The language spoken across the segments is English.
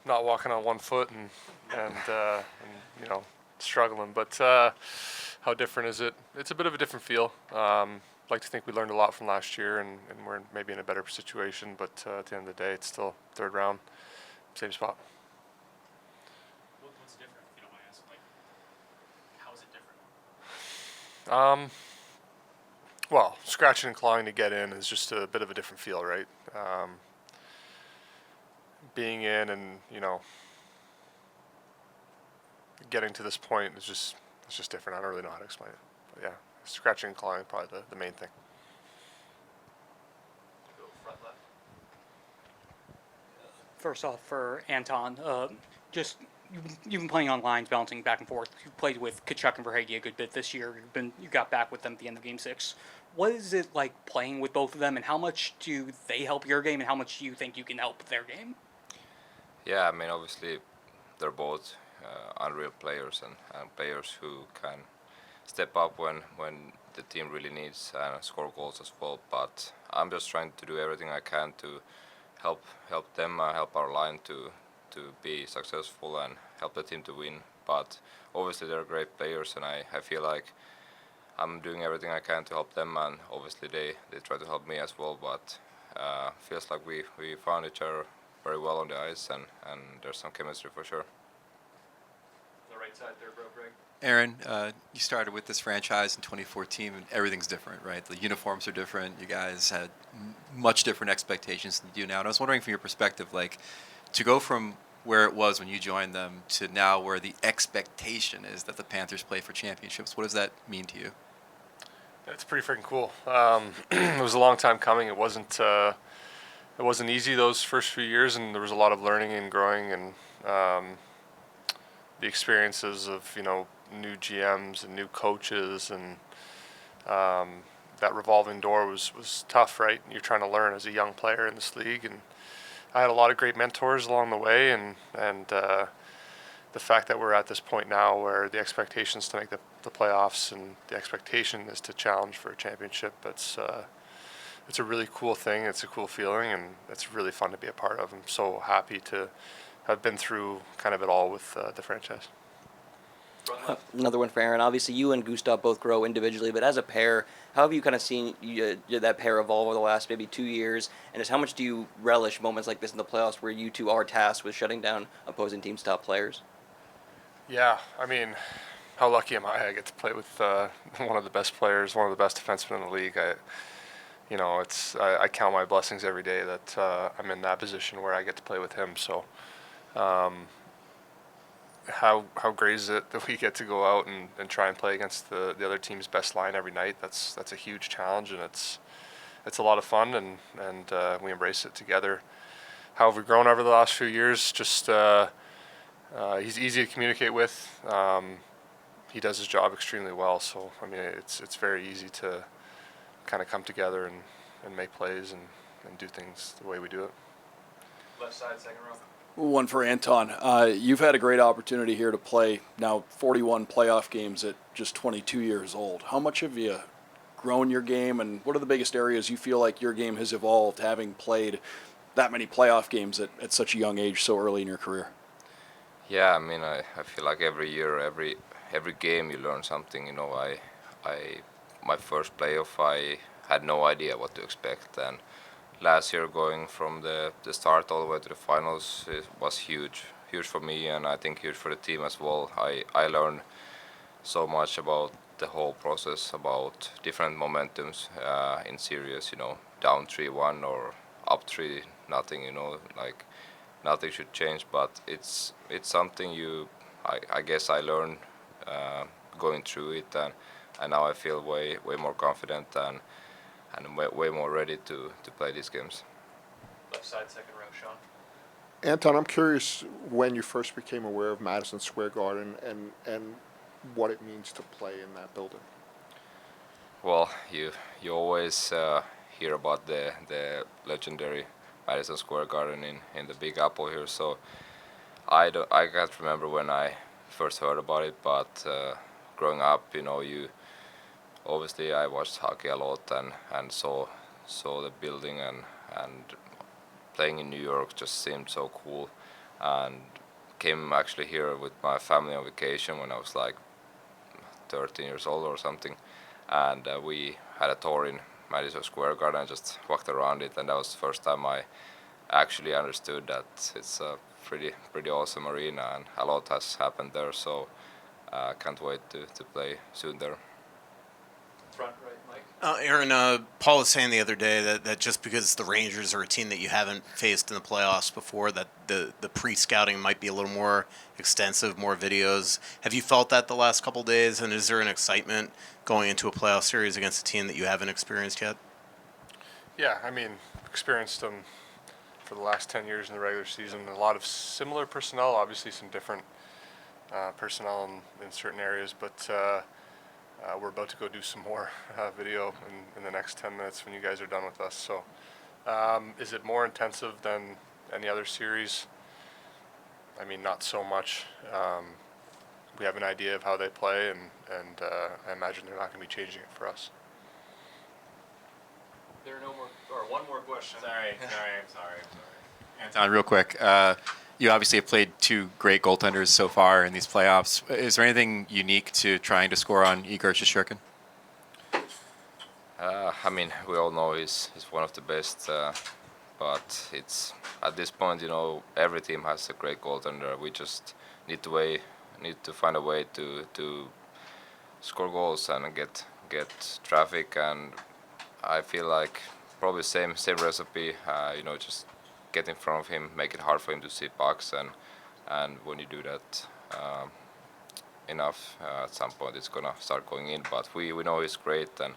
not walking on one foot and struggling. But how different is it? It's a bit of a different feel. Like to think we learned a lot from last year, and we're maybe in a better situation. But at the end of the day, it's still third round, same spot. What's different, if you don't mind asking? Like, how is it different? Well, scratching and clawing to get in is just a bit of a different feel, right? Being in and getting to this point is just different. I don't really know how to explain it, but yeah, scratching and clawing is probably the main thing. Go front left. First off, for Anton, you've been playing on lines, bouncing back and forth. You played with Tkachuk and Verhaeghe a good bit this year. You got back with them at the end of Game 6. What is it like playing with both of them, and how much do they help your game, and how much do you think you can help their game? Yeah, I mean, obviously, they're both unreal players and players who can step up when the team really needs and score goals as well. But I'm just trying to do everything I can to help them, help our line to be successful and help the team to win. But obviously, they're great players, and I feel like I'm doing everything I can to help them, and obviously they try to help me as well. But feels like we found each other very well on the ice, and there's some chemistry for sure. On the right side there, Greg. Aaron, you started with this franchise in 2014, and everything's different, right? The uniforms are different. You guys had much different expectations than you do now. And I was wondering, from your perspective, like, to go from where it was when you joined them to now where the expectation is that the Panthers play for championships, what does that mean to you? It's pretty freaking cool. It was a long time coming. It wasn't easy those first few years, and there was a lot of learning and growing, and the experiences of new GMs and new coaches, and that revolving door was tough, right? You're trying to learn as a young player in this league, and I had a lot of great mentors along the way, and the fact that we're at this point now where the expectation is to make the playoffs and the expectation is to challenge for a championship, it's a really cool thing. It's a cool feeling, and it's really fun to be a part of. I'm so happy to have been through kind of it all with the franchise. Another one for Aaron. Obviously, you and Gustav both grow individually, but as a pair, how have you kind of seen that pair evolve over the last maybe 2 years? And just how much do you relish moments like this in the playoffs where you two are tasked with shutting down opposing teams' top players? Yeah, I mean, how lucky am I? I get to play with one of the best players, one of the best defensemen in the league. I count my blessings every day that I'm in that position where I get to play with him. So, how great is it that we get to go out and try and play against the other team's best line every night? That's a huge challenge, and it's a lot of fun, and we embrace it together. How have we grown over the last few years? Just he's easy to communicate with. He does his job extremely well. So I mean, it's very easy to kind of come together and make plays and do things the way we do it. Left side, second row. One for Anton. You've had a great opportunity here to play now 41 playoff games at just 22 years old. How much have you grown your game, and what are the biggest areas you feel like your game has evolved, having played that many playoff games at such a young age so early in your career? Yeah, I mean, I feel like every year, every game you learn something. My first playoff, I had no idea what to expect, and last year going from the start all the way to the finals, it was huge for me, and I think huge for the team as well. I learned so much about the whole process, about different momentums in series, down 3-1 or up 3-0, like nothing should change, but it's something I guess I learned going through it, and now I feel way more confident and way more ready to play these games. Left side, second row, Sean. Anton, I'm curious when you first became aware of Madison Square Garden and what it means to play in that building. Well, you always hear about the legendary Madison Square Garden in the Big Apple here, so I can't remember when I first heard about it, but growing up, obviously I watched hockey a lot and saw the building, and playing in New York just seemed so cool. and came actually here with my family on vacation when I was like 13 years old or something, and we had a tour in Madison Square Garden and just walked around it, and that was the first time I actually understood that it's a pretty awesome arena and a lot has happened there, so can't wait to play soon there. Front right, Mike. Aaron, Paul was saying the other day that just because the Rangers are a team that you haven't faced in the playoffs before, that the pre-scouting might be a little more extensive, more videos. Have you felt that the last couple days, and is there an excitement going into a playoff series against a team that you haven't experienced yet? Yeah, I mean, experienced them for the last 10 years in the regular season. A lot of similar personnel, obviously some different personnel in certain areas, but we're about to go do some more video in the next 10 minutes when you guys are done with us. So is it more intensive than any other series? I mean, not so much. We have an idea of how they play, and I imagine they're not going to be changing it for us. There are no more, or one more question. Sorry. Anton, real quick. You obviously have played two great goaltenders so far in these playoffs. Is there anything unique to trying to score on Igor Shesterkin? I mean, we all know he's one of the best, but it's at this point, every team has a great goaltender. We just need to find a way to score goals and get traffic, and I feel like probably same recipe. Just get in front of him, make it hard for him to see pucks, and when you do that enough, at some point it's gonna start going in. But we know he's great, and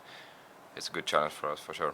it's a good challenge for us for sure.